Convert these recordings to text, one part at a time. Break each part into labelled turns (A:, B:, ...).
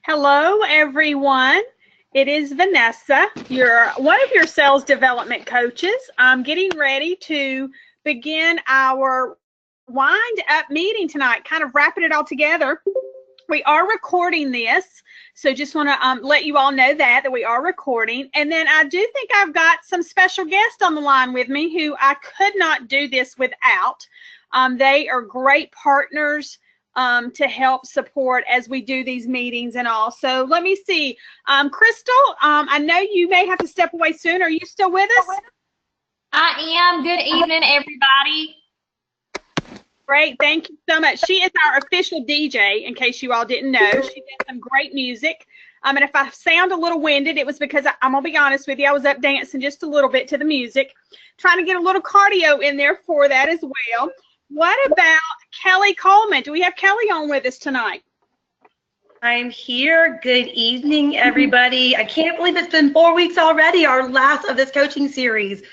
A: Hello, everyone. It is Vanessa, one of your sales development coaches. I'm getting ready to begin our wind up meeting tonight, kind of wrapping it all together. We are recording this, so just want to let you all know that we are recording. And then I do think I've got some special guests on the line with me who I could not do this without. They are great partners to help support as we do these meetings and all. So let me see. Crystal, I know you may have to step away soon. Are you still with us?
B: I am. Good evening, everybody.
A: Great. Thank you so much. She is our official DJ, in case you all didn't know. She does some great music. And if I sound a little winded, it was because I'm going to be honest with you. I was up dancing just a little bit to the music, trying to get a little cardio in there for that as well. What about Kelly Coleman? Do we have Kelly on with us tonight?
C: I'm here. Good evening, everybody. I can't believe it's been 4 weeks already, our last of this coaching series.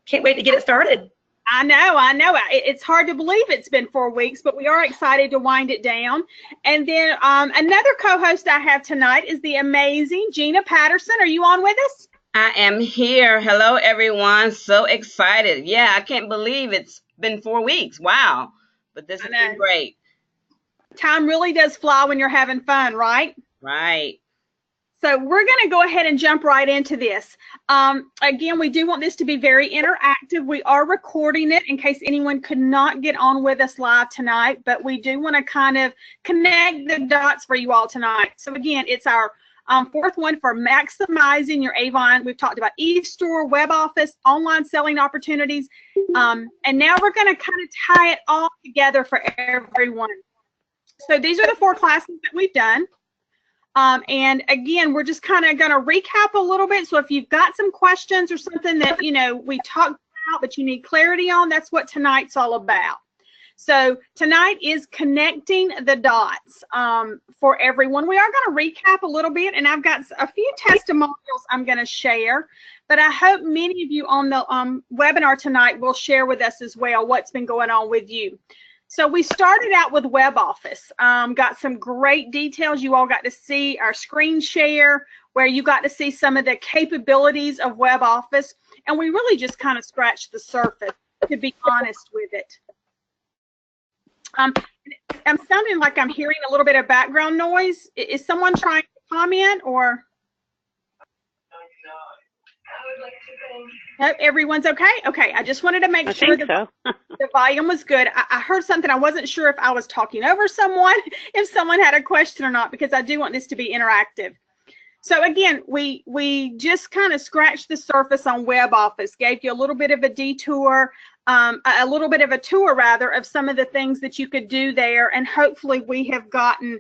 C: Can't wait to get it started.
A: I know. It's hard to believe it's been 4 weeks, but we are excited to wind it down. And then another co-host I have tonight is the amazing Gina Patterson. Are you on with us?
D: I am here. Hello, everyone. So excited. Yeah, I can't believe it's been 4 weeks. Wow. But this has been great.
A: Time really does fly when you're having fun, right?
D: Right.
A: So we're going to go ahead and jump right into this. Again, we do want this to be very interactive. We are recording it in case anyone could not get on with us live tonight, but we do want to kind of connect the dots for you all tonight. So again, it's our fourth one for maximizing your Avon. We've talked about e-store, web office, online selling opportunities, and now we're going to kind of tie it all together for everyone. So these are the 4 classes that we've done. And again, we're just kind of going to recap a little bit. So if you've got some questions or something that, we talked about, but you need clarity on, that's what tonight's all about. So tonight is connecting the dots for everyone. We are going to recap a little bit, and I've got a few testimonials I'm going to share, but I hope many of you on the webinar tonight will share with us as well what's been going on with you. So we started out with web office, got some great details. You all got to see our screen share where you got to see some of the capabilities of web office, and we really just kind of scratched the surface, to be honest with it. I'm sounding like I'm hearing a little bit of background noise. Is someone trying to comment or? Nope, everyone's okay? Okay, I just wanted to make sure that the volume was good. I heard something. I wasn't sure if I was talking over someone, if someone had a question or not, because I do want this to be interactive. So again, we just kind of scratched the surface on web office, gave you a little bit of a detour, a little bit of a tour rather of some of the things that you could do there, and hopefully we have gotten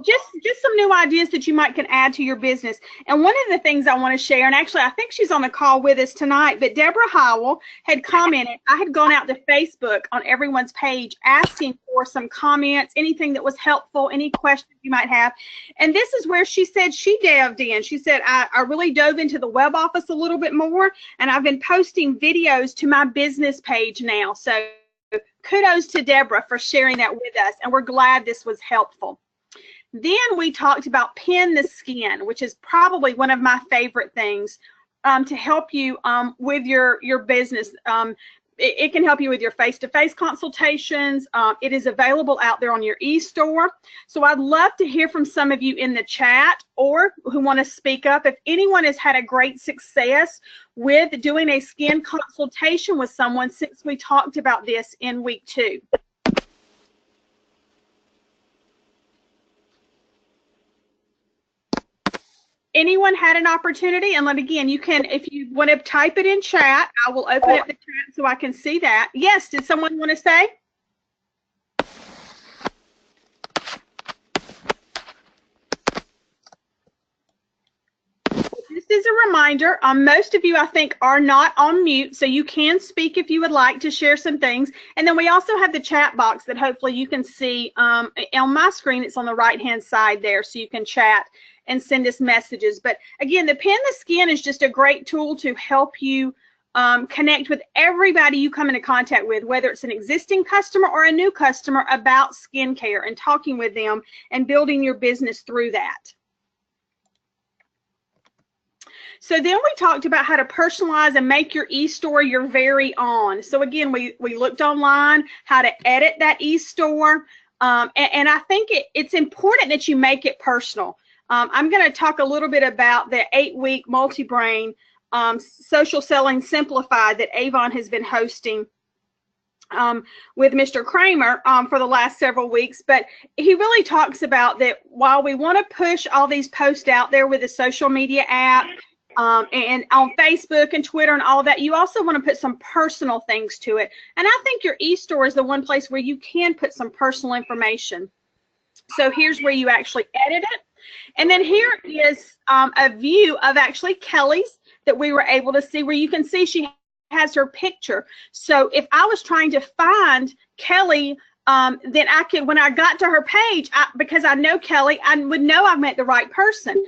A: just some new ideas that you might can add to your business. And one of the things I want to share, and actually I think she's on the call with us tonight, but Deborah Howell had commented. I had gone out to Facebook on everyone's page asking for some comments, anything that was helpful, any questions you might have. And this is where she said she delved in. She said, I really dove into the web office a little bit more, and I've been posting videos to my business page now. So kudos to Deborah for sharing that with us, and we're glad this was helpful. Then we talked about Pin the Skin, which is probably one of my favorite things to help you with your business. It can help you with your face-to-face consultations. It is available out there on your e-store. So I'd love to hear from some of you in the chat or who want to speak up. If anyone has had a great success with doing a skin consultation with someone since we talked about this in week 2. Anyone had an opportunity? And then again, you can, if you want to type it in chat, I will open up the chat so I can see that. Yes, did someone want to say? This is a reminder, most of you I think are not on mute, so you can speak if you would like to share some things. And then we also have the chat box that hopefully you can see on my screen. It's on the right hand side there, so you can chat and send us messages. But again, the Pin the Skin is just a great tool to help you connect with everybody you come into contact with, whether it's an existing customer or a new customer, about skincare and talking with them and building your business through that. So then we talked about how to personalize and make your e-store your very own. So again, we looked online, how to edit that e-store. And I think it's important that you make it personal. I'm going to talk a little bit about the 8-week multi-brain Social Selling Simplified that Avon has been hosting with Mr. Kramer for the last several weeks. But he really talks about that while we want to push all these posts out there with the social media app, and on Facebook and Twitter and all that, you also want to put some personal things to it. And I think your e-store is the one place where you can put some personal information. So here's where you actually edit it. And then here is a view of actually Kelly's that we were able to see, where you can see she has her picture. So if I was trying to find Kelly, then I could, when I got to her page, because I know Kelly, I would know I met the right person,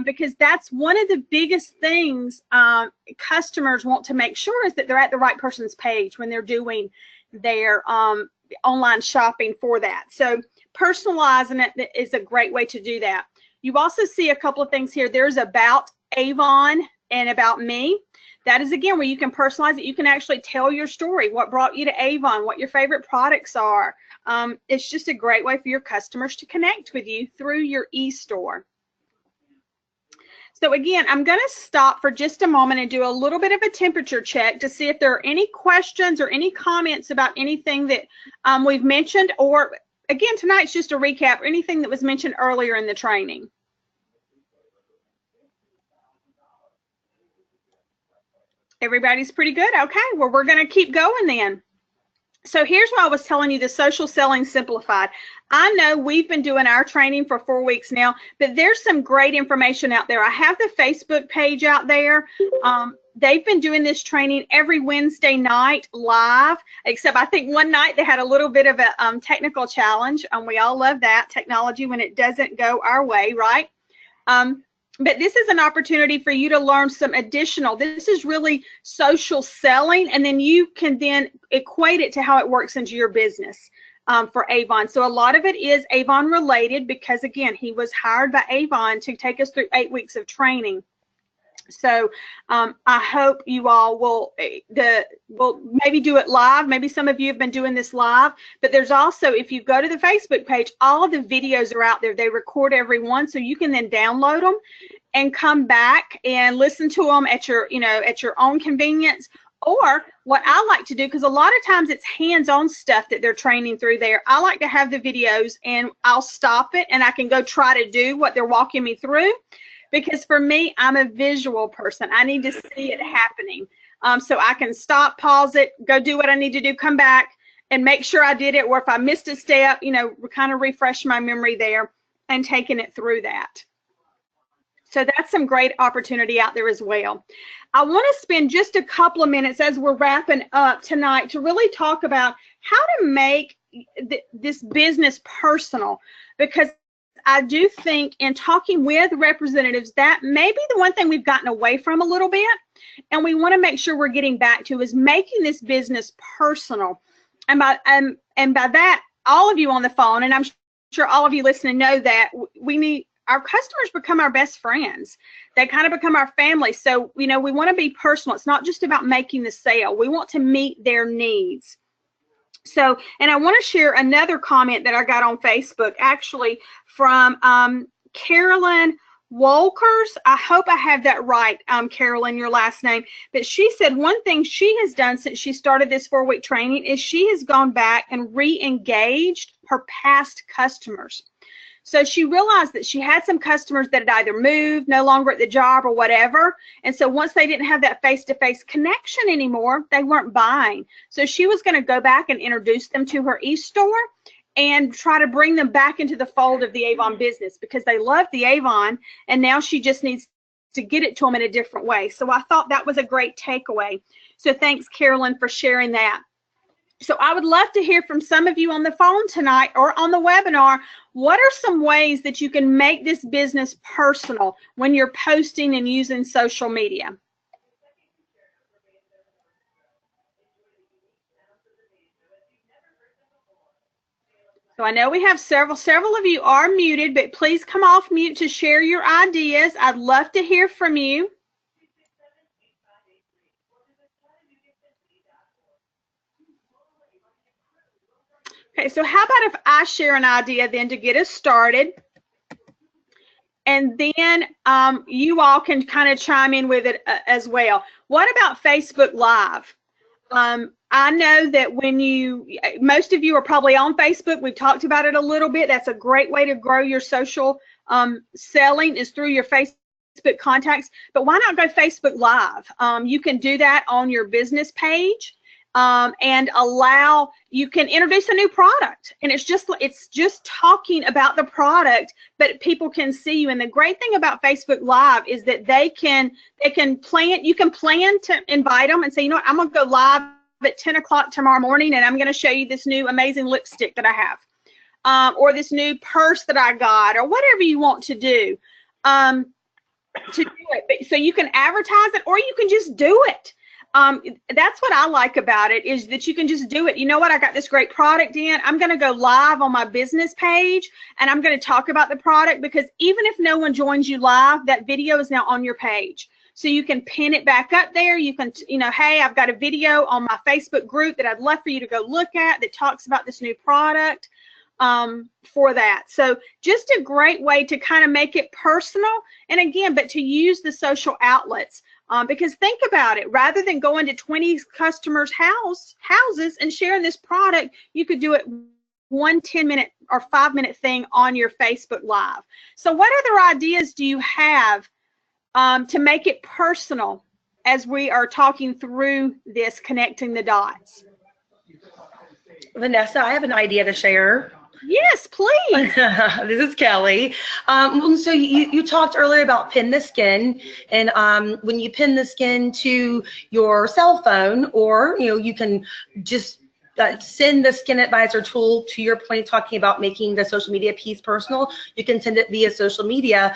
A: because that's one of the biggest things customers want to make sure is that they're at the right person's page when they're doing their online shopping for that. So personalizing it is a great way to do that. You also see a couple of things here. There's about Avon and about me. That is, again, where you can personalize it. You can actually tell your story, what brought you to Avon, what your favorite products are. It's just a great way for your customers to connect with you through your e-store. So again, I'm going to stop for just a moment and do a little bit of a temperature check to see if there are any questions or any comments about anything that we've mentioned, or again, tonight's just a recap, or anything that was mentioned earlier in the training. Everybody's pretty good? Okay, well, we're going to keep going then. So here's what I was telling you, the Social Selling Simplified. I know we've been doing our training for 4 weeks now, but there's some great information out there. I have the Facebook page out there. They've been doing this training every Wednesday night live, except I think one night they had a little bit of a technical challenge. We all love that, technology, when it doesn't go our way, right? But this is an opportunity for you to learn some additional, this is really social selling, and then you can then equate it to how it works into your business for Avon. So a lot of it is Avon related because, again, he was hired by Avon to take us through 8 weeks of training. So I hope you all will maybe do it live. Maybe some of you have been doing this live, but there's also, if you go to the Facebook page, all of the videos are out there. They record every one, so you can then download them and come back and listen to them at your, at your own convenience. Or what I like to do, because a lot of times it's hands-on stuff that they're training through there, I like to have the videos and I'll stop it and I can go try to do what they're walking me through. Because for me, I'm a visual person. I need to see it happening. So I can stop, pause it, go do what I need to do, come back and make sure I did it. Or if I missed a step, kind of refresh my memory there and taking it through that. So that's some great opportunity out there as well. I want to spend just a couple of minutes as we're wrapping up tonight to really talk about how to make this business personal, because I do think in talking with representatives, that may be the one thing we've gotten away from a little bit, and we want to make sure we're getting back to is making this business personal. And by that, all of you on the phone, and I'm sure all of you listening know that we need our customers become our best friends. They kind of become our family. So, we want to be personal. It's not just about making the sale. We want to meet their needs. So, and I want to share another comment that I got on Facebook, actually from Carolyn Wolkers. I hope I have that right, Carolyn, your last name. But she said one thing she has done since she started this 4-week training is she has gone back and re-engaged her past customers. So she realized that she had some customers that had either moved, no longer at the job or whatever. And so once they didn't have that face-to-face connection anymore, they weren't buying. So she was going to go back and introduce them to her e-store and try to bring them back into the fold of the Avon business because they love the Avon, and now she just needs to get it to them in a different way. So I thought that was a great takeaway. So thanks, Carolyn, for sharing that. So I would love to hear from some of you on the phone tonight or on the webinar. What are some ways that you can make this business personal when you're posting and using social media? So I know we have several of you are muted, but please come off mute to share your ideas. I'd love to hear from you. Okay, so how about if I share an idea then to get us started? And then you all can kind of chime in with it as well. What about Facebook Live? I know that most of you are probably on Facebook. We've talked about it a little bit. That's a great way to grow your social selling is through your Facebook contacts. But why not go Facebook Live? You can do that on your business page. And you can introduce a new product, and it's just talking about the product, but people can see you. And the great thing about Facebook Live is that you can plan to invite them and say, you know what, I'm gonna go live at 10 o'clock tomorrow morning, and I'm gonna show you this new amazing lipstick that I have, or this new purse that I got, or whatever you want to do to do it. But, so you can advertise it, or you can just do it. That's what I like about it, is that you can just do it. You know what? I got this great product in. I'm going to go live on my business page, and I'm going to talk about the product, because even if no one joins you live, that video is now on your page. So you can pin it back up there. You can, hey, I've got a video on my Facebook group that I'd love for you to go look at that talks about this new product for that. So just a great way to kind of make it personal. And again, but to use the social outlets. Because think about it, rather than going to 20 customers' houses and sharing this product, you could do it one 10-minute or 5-minute thing on your Facebook Live. So what other ideas do you have to make it personal as we are talking through this, connecting the dots?
C: Vanessa, I have an idea to share.
A: Yes, please.
C: This is Kelly. So you talked earlier about pin the skin, and when you pin the skin to your cell phone, or you can just send the Skin Advisor tool, to your point, talking about making the social media piece personal. You can send it via social media.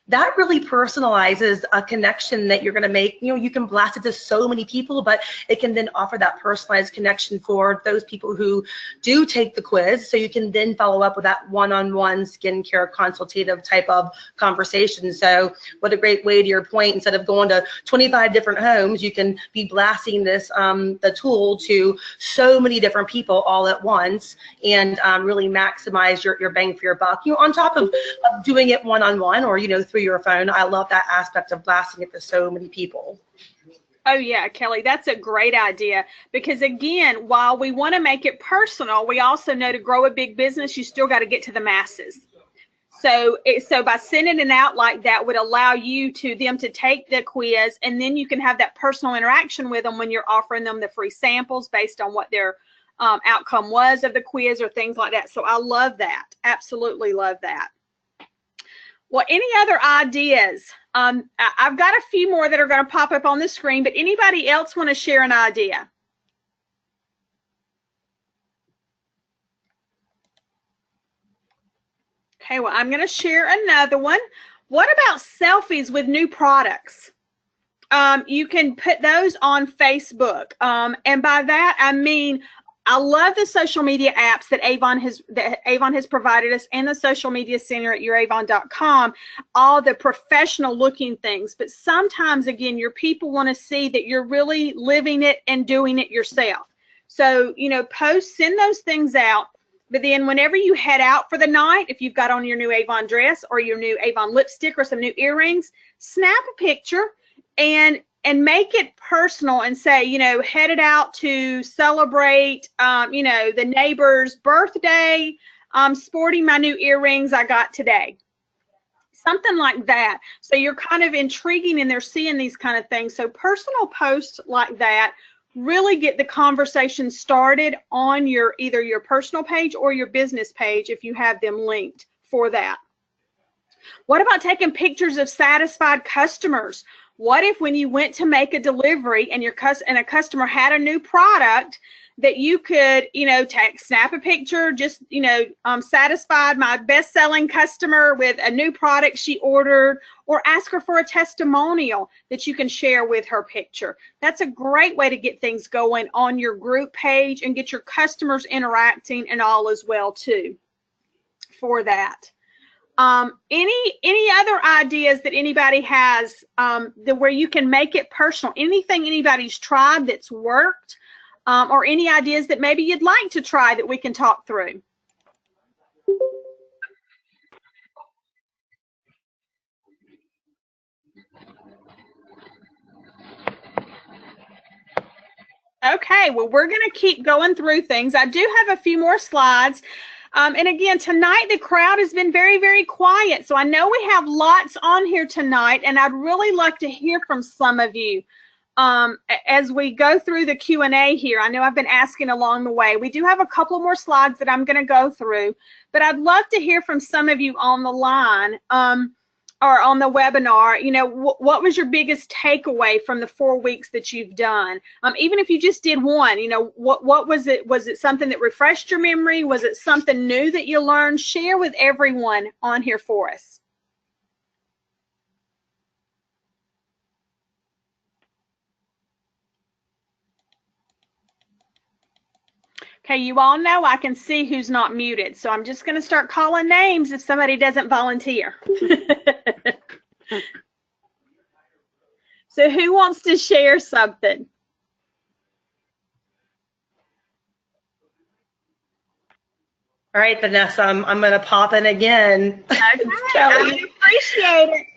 C: That really personalizes a connection that you're going to make. You can blast it to so many people, but it can then offer that personalized connection for those people who do take the quiz. So you can then follow up with that one-on-one skincare consultative type of conversation. So what a great way, to your point, instead of going to 25 different homes, you can be blasting this, the tool, to so many different people all at once, and really maximize your bang for your buck. On top of doing it one-on-one, or through your phone. I love that aspect of blasting it to so many people.
A: Oh yeah, Kelly, that's a great idea, because again, while we want to make it personal, we also know to grow a big business, you still got to get to the masses. So by sending it out like that would allow them to take the quiz, and then you can have that personal interaction with them when you're offering them the free samples based on what their outcome was of the quiz or things like that. So I love that. Absolutely love that. Well, any other ideas? I've got a few more that are going to pop up on the screen, but anybody else want to share an idea? Okay, well, I'm going to share another one. What about selfies with new products? You can put those on Facebook. And by that, I mean, I love the social media apps that Avon has provided us, and the social media center at youravon.com, all the professional looking things. But sometimes, again, your people want to see that you're really living it and doing it yourself. So, send those things out. But then whenever you head out for the night, if you've got on your new Avon dress or your new Avon lipstick or some new earrings, snap a picture and make it personal and say, headed out to celebrate, the neighbor's birthday, sporting my new earrings I got today. Something like that. So you're kind of intriguing, and they're seeing these kind of things. So personal posts like that really get the conversation started on either your personal page or your business page, if you have them linked for that. What about taking pictures of satisfied customers? What if when you went to make a delivery and a customer had a new product, that you could, you know, snap a picture, just, you know, satisfied my best-selling customer with a new product she ordered, or ask her for a testimonial that you can share with her picture. That's a great way to get things going on your group page and get your customers interacting and all as well too for that. Any other ideas that anybody has where you can make it personal? Anything anybody's tried that's worked, or any ideas that maybe you'd like to try that we can talk through? Okay, well, we're going to keep going through things. I do have a few more slides. And again, tonight the crowd has been very, very quiet. So I know we have lots on here tonight, and I'd really like to hear from some of you as we go through the Q&A here. I know I've been asking along the way. We do have a couple more slides that I'm going to go through, but I'd love to hear from some of you on the line or on the webinar. You know, what was your biggest takeaway from the 4 weeks that you've done? Even if you just did one, you know, what was it? Was it something that refreshed your memory? Was it something new that you learned? Share with everyone on here for us. Okay, you all know I can see who's not muted, so I'm just going to start calling names if somebody doesn't volunteer. So who wants to share something?
C: All right, Vanessa, I'm going to pop in again.
A: Okay, I appreciate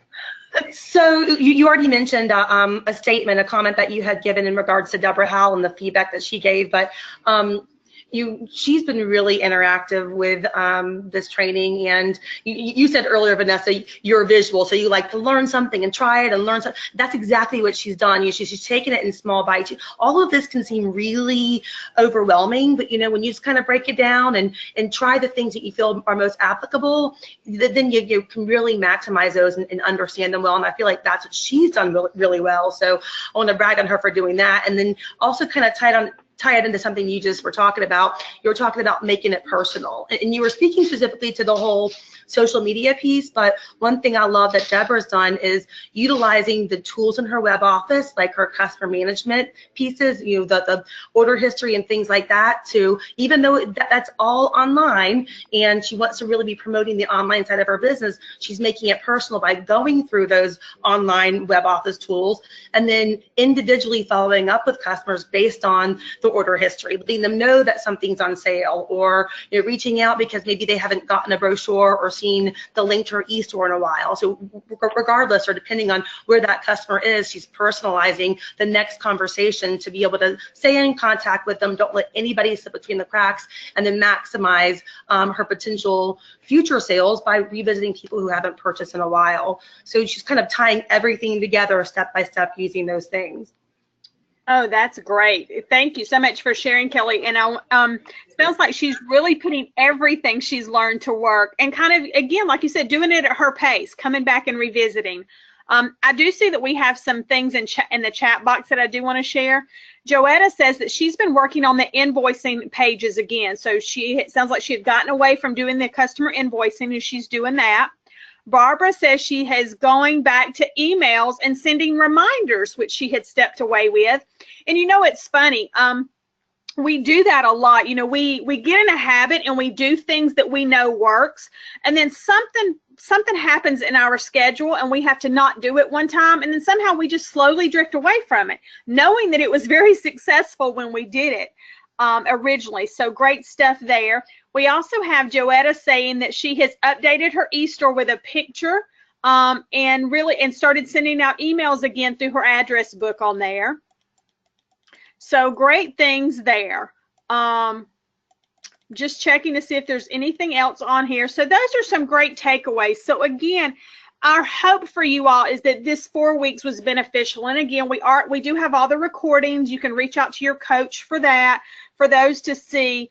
A: it.
C: So you already mentioned a statement, a comment that you had given in regards to Deborah Howell and the feedback that she gave, but she's been really interactive with this training. And you said earlier, Vanessa, you're visual, so you like to learn something and try it and learn something. That's exactly what she's done. She's taken it in small bites. All of this can seem really overwhelming, but you know, when you just kind of break it down and try the things that you feel are most applicable, then you can really maximize those and understand them well. And I feel like that's what she's done really well. So I want to brag on her for doing that. And then also kind of tie it into something you just were talking about. You were talking about making it personal, and you were speaking specifically to the whole social media piece, but one thing I love that Deborah's done is utilizing the tools in her web office, like her customer management pieces, you know, the order history and things like that, to, even though that's all online and she wants to really be promoting the online side of her business, she's making it personal by going through those online web office tools and then individually following up with customers based on the order history, letting them know that something's on sale, or you know, reaching out because maybe they haven't gotten a brochure or seen the link to her e-store in a while. So regardless, or depending on where that customer is, she's personalizing the next conversation to be able to stay in contact with them, don't let anybody slip between the cracks, and then maximize her potential future sales by revisiting people who haven't purchased in a while. So she's kind of tying everything together step by step using those things.
A: Oh, that's great. Thank you so much for sharing, Kelly. And it sounds like she's really putting everything she's learned to work, and kind of, again, like you said, doing it at her pace, coming back and revisiting. I do see that we have some things in the chat box that I do want to share. Joetta says that she's been working on the invoicing pages again. So it sounds like she had gotten away from doing the customer invoicing, and she's doing that. Barbara says she has going back to emails and sending reminders, which she had stepped away with. And you know, it's funny. We do that a lot. You know, we get in a habit and we do things that we know works, and then something happens in our schedule and we have to not do it one time, and then somehow we just slowly drift away from it, knowing that it was very successful when we did it originally. So great stuff there. We also have Joetta saying that she has updated her e-store with a picture and started sending out emails again through her address book on there. So great things there. Just checking to see if there's anything else on here. So those are some great takeaways. So again, our hope for you all is that this 4 weeks was beneficial. And again, we do have all the recordings. You can reach out to your coach for that, for those to see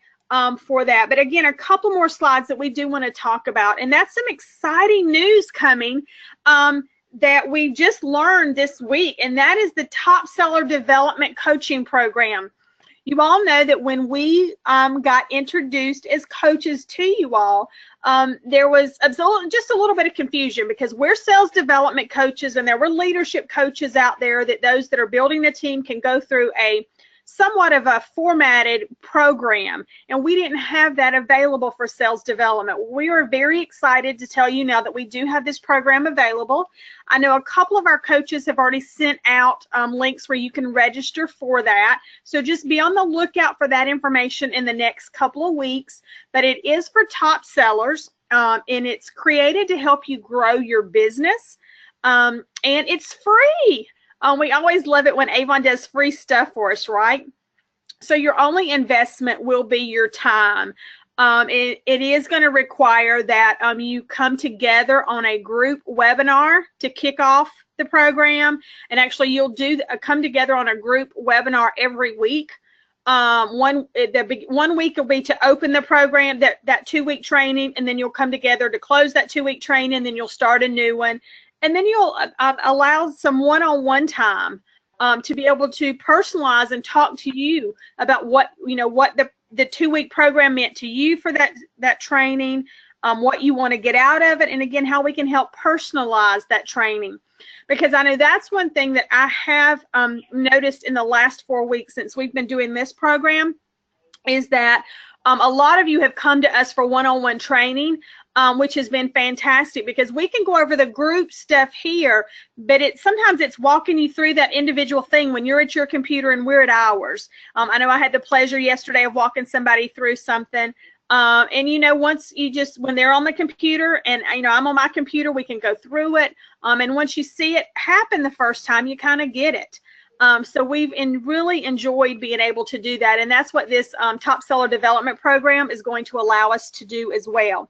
A: for that. But again, a couple more slides that we do want to talk about, and that's some exciting news coming that we just learned this week, and that is the Top Seller Development Coaching Program. You all know that when we got introduced as coaches to you all, there was just a little bit of confusion because we're sales development coaches and there were leadership coaches out there that those that are building a team can go through a somewhat of a formatted program, and we didn't have that available for sales development. We are very excited to tell you now that we do have this program available. I know a couple of our coaches have already sent out links where you can register for that, so just be on the lookout for that information in the next couple of weeks. But it is for top sellers, and it's created to help you grow your business, and it's free. We always love it when Avon does free stuff for us, right? So your only investment will be your time. It is going to require that you come together on a group webinar to kick off the program, and actually you'll come together on a group webinar every week. One week will be to open the program, that 2-week training, and then you'll come together to close that 2-week training, and then you'll start a new one. And then you'll allow some one-on-one time to be able to personalize and talk to you about what the 2-week program meant to you for that training, what you want to get out of it, and again, how we can help personalize that training. Because I know that's one thing that I have noticed in the last 4 weeks since we've been doing this program is that a lot of you have come to us for one-on-one training, which has been fantastic because we can go over the group stuff here, but sometimes it's walking you through that individual thing when you're at your computer and we're at ours. I know I had the pleasure yesterday of walking somebody through something, and when they're on the computer and I'm on my computer, we can go through it, and once you see it happen the first time, you kind of get it. So we've really enjoyed being able to do that, and that's what this Top Seller Development Program is going to allow us to do as well.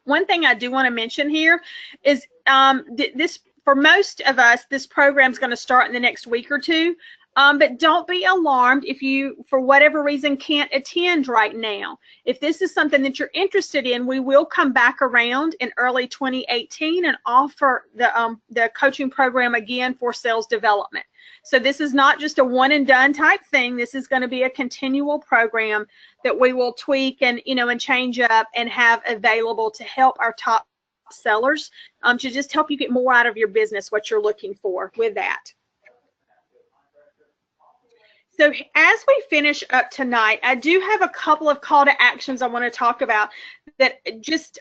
A: One thing I do want to mention here is for most of us, this program is going to start in the next week or two, but don't be alarmed if you, for whatever reason, can't attend right now. If this is something that you're interested in, we will come back around in early 2018 and offer the coaching program again for sales development. So this is not just a one and done type thing. This is going to be a continual program that we will tweak and change up and have available to help our top sellers, to just help you get more out of your business, what you're looking for with that. So as we finish up tonight, I do have a couple of call to actions I want to talk about that just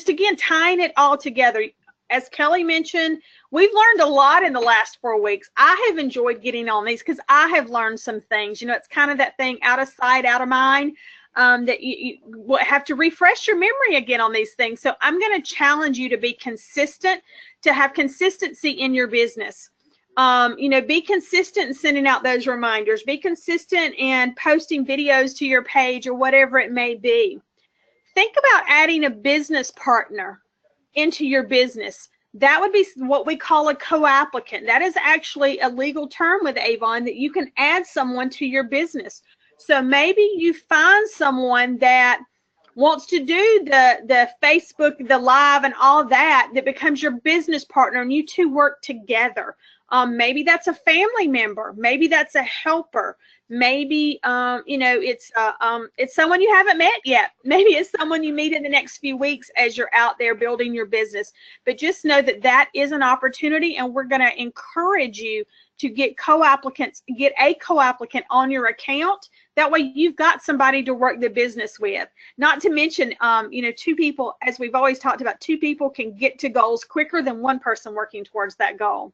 A: again, tying it all together. As Kelly mentioned, we've learned a lot in the last 4 weeks. I have enjoyed getting on these because I have learned some things. It's kind of that thing, out of sight, out of mind, that you will have to refresh your memory again on these things. So I'm going to challenge you to be consistent, to have consistency in your business. Be consistent in sending out those reminders. Be consistent in posting videos to your page or whatever it may be. Think about adding a business partner into your business. That would be what we call a co-applicant. That is actually a legal term with Avon, that you can add someone to your business. So maybe you find someone that wants to do the Facebook, the live, and all that becomes your business partner, and you two work together. Maybe that's a family member. Maybe that's a helper. Maybe it's someone you haven't met yet. Maybe it's someone you meet in the next few weeks as you're out there building your business. But just know that that is an opportunity, and we're going to encourage you to get co-applicants, get a co-applicant on your account. That way you've got somebody to work the business with. Not to mention, 2 people, as we've always talked about, 2 people can get to goals quicker than 1 person working towards that goal.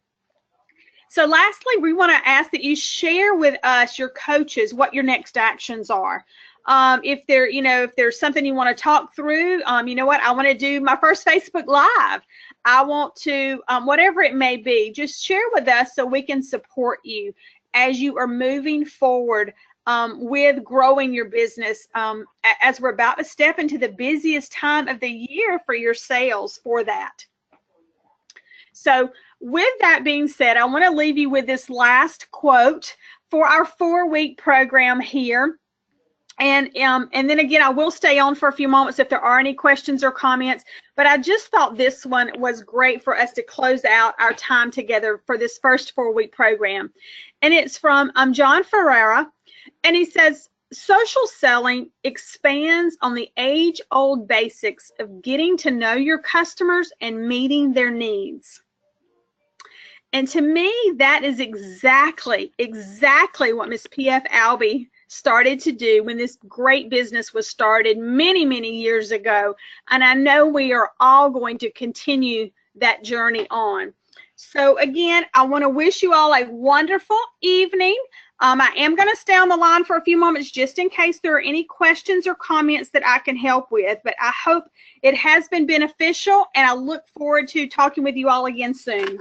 A: So lastly, we want to ask that you share with us, your coaches, what your next actions are. If there's something you want to talk through, I want to do my first Facebook Live. I want to, whatever it may be, just share with us so we can support you as you are moving forward with growing your business, as we're about to step into the busiest time of the year for your sales for that. So with that being said, I want to leave you with this last quote for our 4-week program here. And then again, I will stay on for a few moments if there are any questions or comments, but I just thought this one was great for us to close out our time together for this first 4-week program. And it's from John Ferreira, And he says, social selling expands on the age-old basics of getting to know your customers and meeting their needs. And to me, that is exactly what Miss P.F. Albee started to do when this great business was started many, many years ago. And I know we are all going to continue that journey on. So again, I want to wish you all a wonderful evening. I am going to stay on the line for a few moments just in case there are any questions or comments that I can help with. But I hope it has been beneficial, and I look forward to talking with you all again soon.